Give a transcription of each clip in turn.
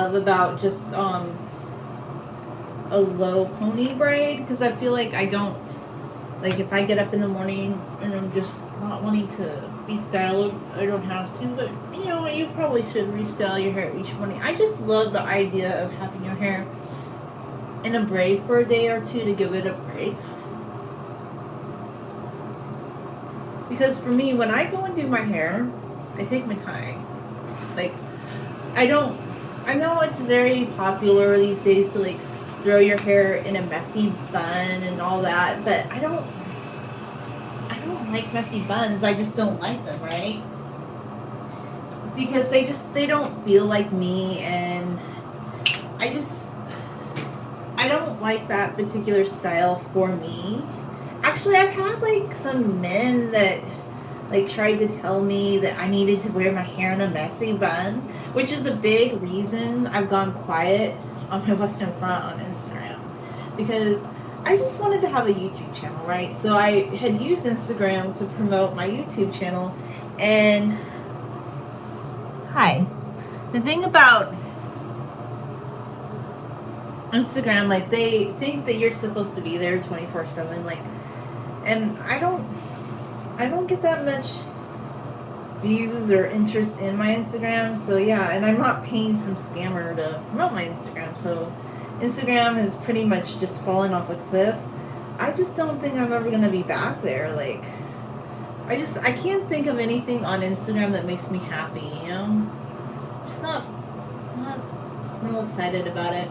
love about just a low pony braid, because I feel like I don't, like, if I get up in the morning and I'm just not wanting to be styled, I don't have to. But you know, you probably should restyle your hair each morning. I just love the idea of having your hair in a braid for a day or two to give it a break. Because for me, when I go and do my hair, I take my time. Like, I don't. I know it's very popular these days to like throw your hair in a messy bun and all that, but I don't. I don't like messy buns. I just don't like them, right? Because they don't feel like me, and I just I don't like that particular style for me. Actually, I've had like some men that like tried to tell me that I needed to wear my hair in a messy bun, which is a big reason I've gone quiet on my Western Front on Instagram, because I just wanted to have a YouTube channel, right? So I had used Instagram to promote my YouTube channel, and hi. The thing about Instagram, like, they think that you're supposed to be there 24/7, like, and I don't get that much views or interest in my Instagram. So yeah, and I'm not paying some scammer to promote my Instagram. So Instagram has pretty much just fallen off a cliff. I just don't think I'm ever gonna be back there. Like, I can't think of anything on Instagram that makes me happy, you know? Just not real excited about it.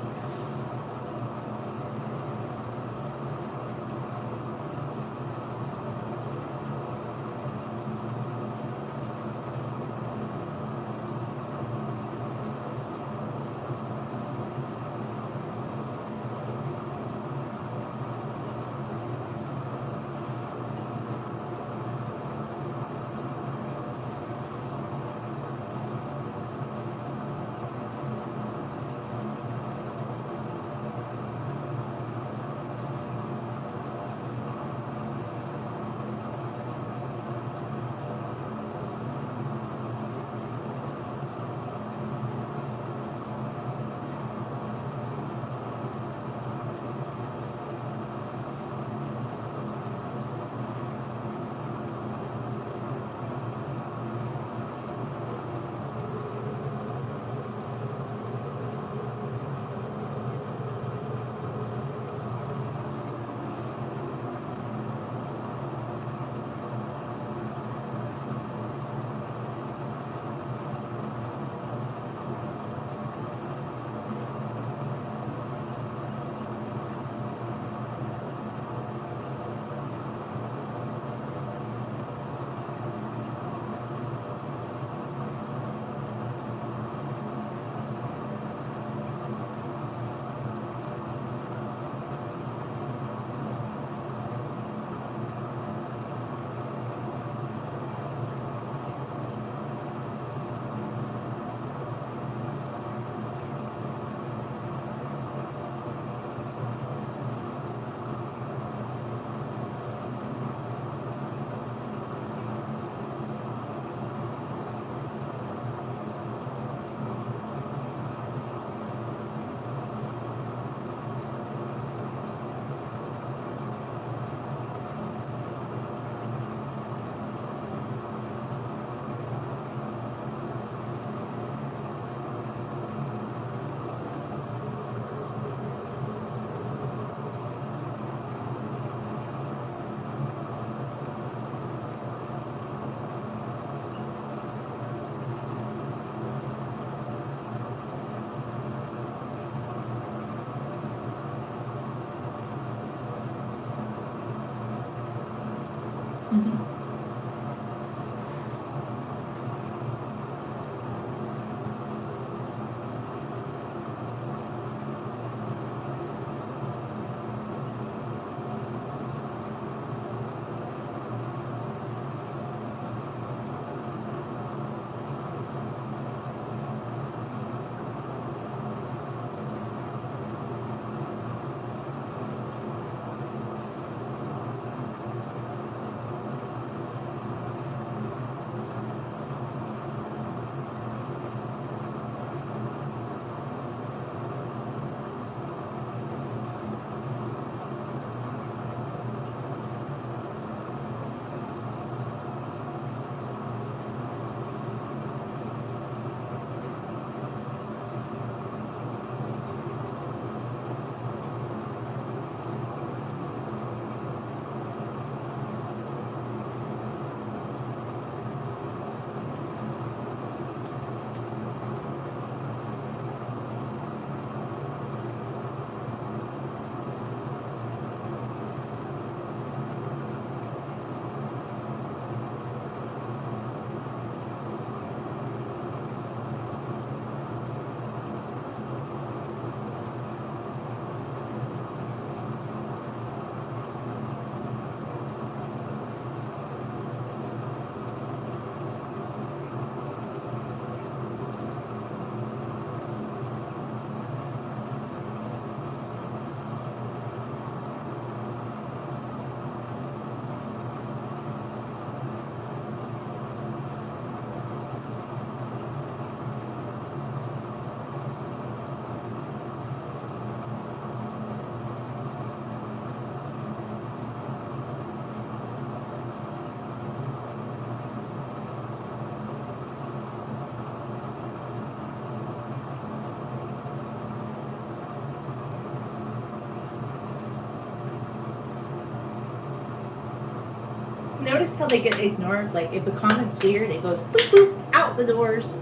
notice how they get ignored? Like if a comment's weird, it goes boop boop out the doors.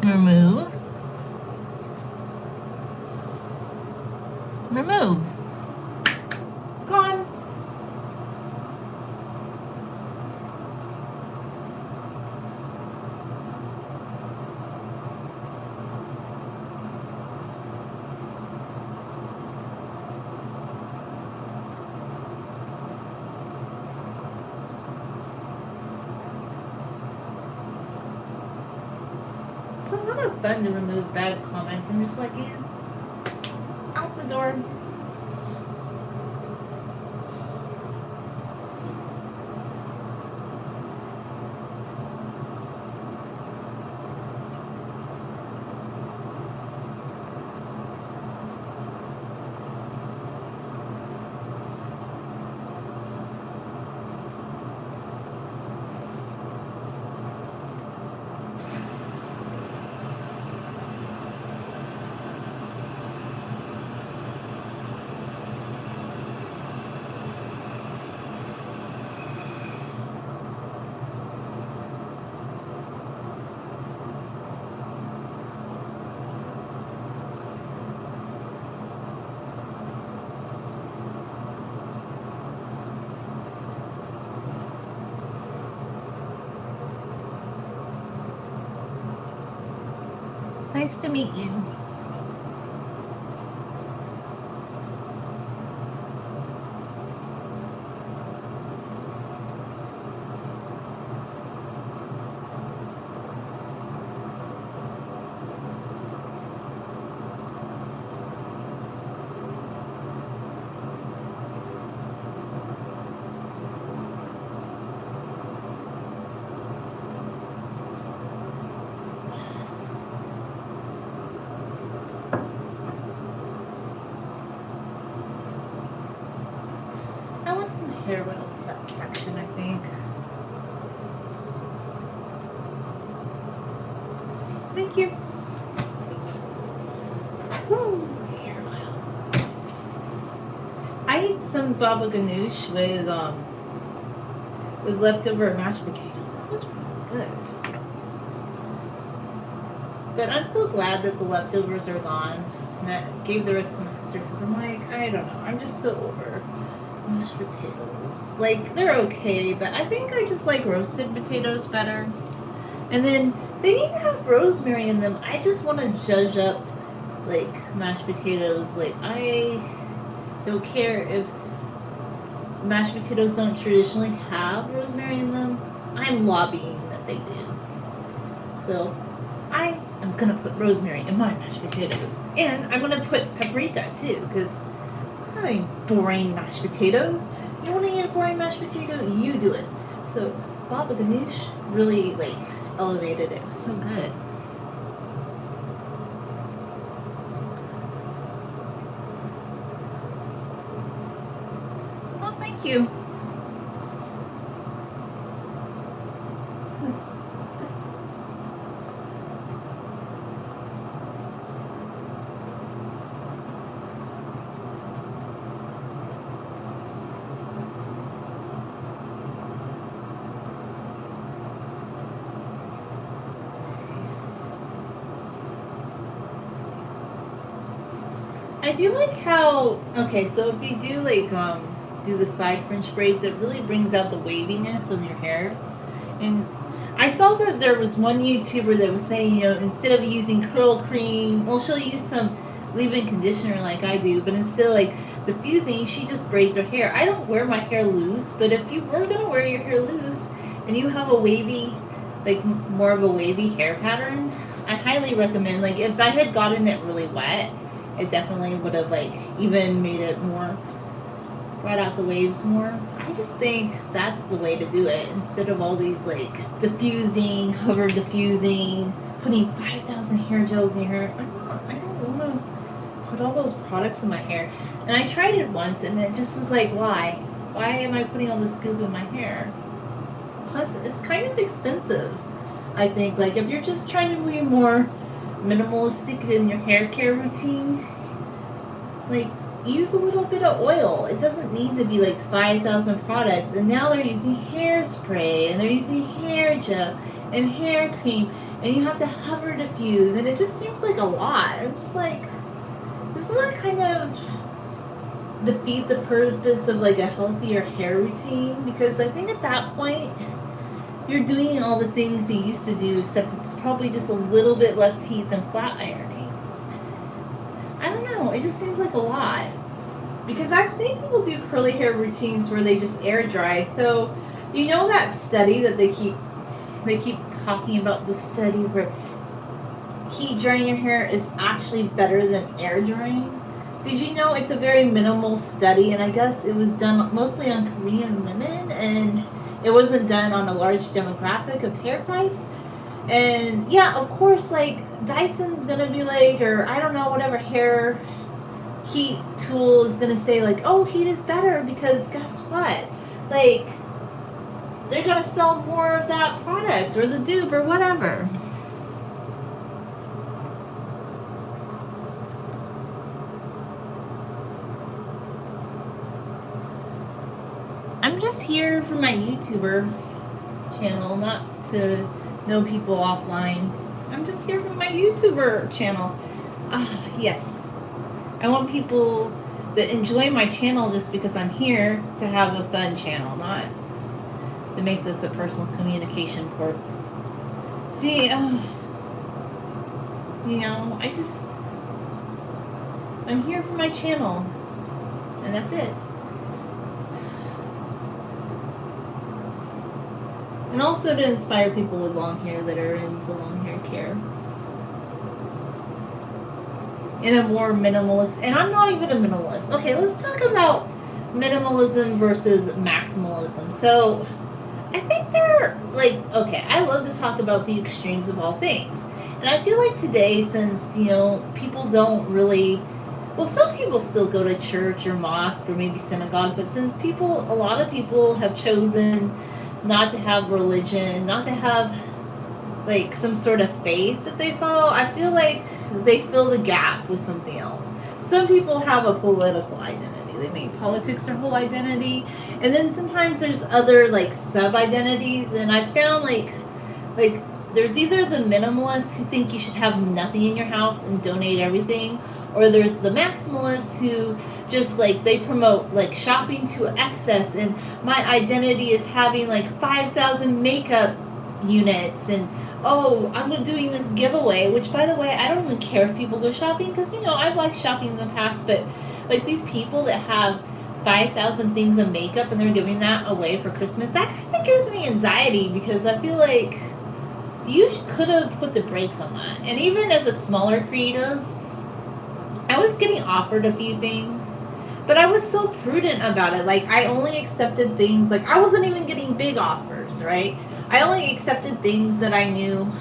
Remove. Remove. Gone. It's a lot of fun to remove bad comments. I'm just like, yeah, out the door. Nice to meet you. I want some hair oil for that section, I think. Thank you. Woo, hair oil. I ate some baba ganoush with leftover mashed potatoes. It was really good. But I'm so glad that the leftovers are gone. And I gave the rest to my sister because I'm like, I don't know. I'm just so over mashed potatoes. Like, they're okay, but I think I just like roasted potatoes better. And then they need to have rosemary in them. I just want to judge up, like, mashed potatoes. Like, I don't care if mashed potatoes don't traditionally have rosemary in them. I'm lobbying that they do. So, I am going to put rosemary in my mashed potatoes. And I'm going to put paprika, too, because I'm having boring mashed potatoes. You want to eat a boring mashed potato? You do it. So, baba ganoush really, like, elevated it. It was so good. Oh, thank you. I do like how, okay, so if you do like do the side French braids, it really brings out the waviness of your hair. And I saw that there was one YouTuber that was saying, instead of using curl cream, well, she'll use some leave-in conditioner like I do, but instead of like diffusing, she just braids her hair. I don't wear my hair loose, but if you were gonna wear your hair loose and you have a wavy, like more of a wavy hair pattern, I highly recommend. Like if I had gotten it really wet, it definitely would have like even made it more, brought out the waves more. I just think that's the way to do it instead of all these like diffusing, hover diffusing, putting 5,000 hair gels in your hair. I don't want to put all those products in my hair. And I tried it once and it just was like, why? Why am I putting all this scoop in my hair? Plus, it's kind of expensive. I think like if you're just trying to be more minimalistic in your hair care routine, like use a little bit of oil. It doesn't need to be like 5,000 products. And now they're using hairspray and they're using hair gel and hair cream, and you have to hover diffuse, and it just seems like a lot. I'm just like, doesn't that kind of defeat the purpose of like a healthier hair routine? Because I think at that point you're doing all the things you used to do, except it's probably just a little bit less heat than flat ironing. I don't know, it just seems like a lot. Because I've seen people do curly hair routines where they just air dry. So you know that study that they keep talking about, the study where heat drying your hair is actually better than air drying? Did you know it's a very minimal study, and I guess it was done mostly on Korean women, and it wasn't done on a large demographic of hair types? And yeah, of course, like Dyson's gonna be like, or I don't know, whatever hair heat tool is gonna say like, oh, heat is better, because guess what? Like, they're gonna sell more of that product or the dupe or whatever. I'm just here for my YouTuber channel, not to know people offline. I'm just here for my YouTuber channel. Yes. I want people that enjoy my channel just because I'm here to have a fun channel, not to make this a personal communication port. See, you know, I'm here for my channel, and that's it. And also to inspire people with long hair that are into long hair care in a more minimalist. And I'm not even a minimalist. Okay, let's talk about minimalism versus maximalism. So I think they're like, okay, I love to talk about the extremes of all things. And I feel like today, since, you know, people don't really, well, some people still go to church or mosque or maybe synagogue, but since a lot of people have chosen not to have religion, not to have like some sort of faith that they follow, I feel like they fill the gap with something else. Some people have a political identity. They make politics their whole identity. And then sometimes there's other like sub-identities. And I found like there's either the minimalists who think you should have nothing in your house and donate everything, or there's the maximalists who just like, they promote like shopping to excess, and my identity is having like 5,000 makeup units, and oh, I'm doing this giveaway, which by the way, I don't even care if people go shopping, because, you know, I've liked shopping in the past, but like these people that have 5,000 things of makeup and they're giving that away for Christmas, that kind of gives me anxiety, because I feel like you could have put the brakes on that. And even as a smaller creator, I was getting offered a few things, but I was so prudent about it. Like, I only accepted things, like I wasn't even getting big offers, right? I only accepted things that I knew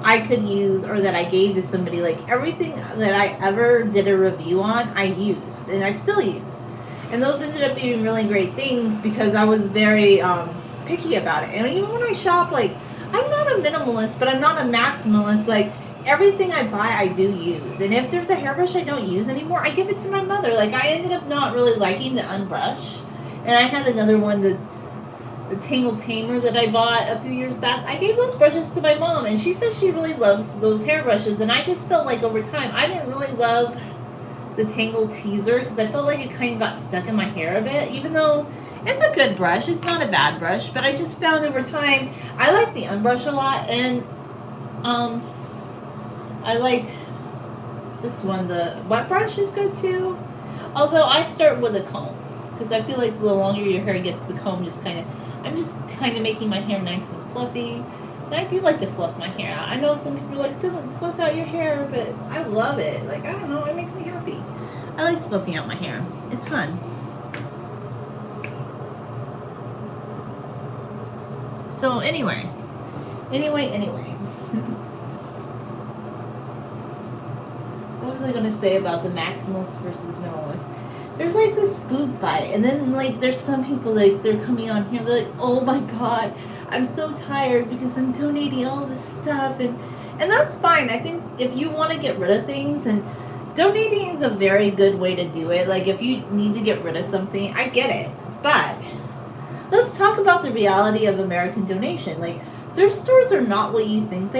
I could use or that I gave to somebody. Like, everything that I ever did a review on, I used, and I still use. And those ended up being really great things because I was very picky about it. And even when I shop, like, I'm not a minimalist, but I'm not a maximalist. Like, everything I buy, I do use. And if there's a hairbrush I don't use anymore, I give it to my mother. Like, I ended up not really liking the unbrush. And I had another one, the Tangle Tamer that I bought a few years back. I gave those brushes to my mom, and she says she really loves those hairbrushes. And I just felt like over time, I didn't really love the Tangle Teaser because I felt like it kind of got stuck in my hair a bit, even though it's a good brush. It's not a bad brush, but I just found over time, I like the unbrush a lot. And I like this one. The wet brush is good too. Although I start with a comb, because I feel like the longer your hair gets, the comb just kind of, I'm just kind of making my hair nice and fluffy. And I do like to fluff my hair out. I know some people are like, don't fluff out your hair, but I love it. Like, I don't know, it makes me happy. I like fluffing out my hair. It's fun. So anyway. What was I going to say about the maximalist versus minimalist? There's like this food fight, and then like there's some people like they're coming on here, they're like, oh my god, I'm so tired because I'm donating all this stuff, and And that's fine. I think if you want to get rid of things, and donating is a very good way to do it. Like if you need to get rid of something, I get it. But let's talk about the reality of American donation. Like thrift stores are not what you think they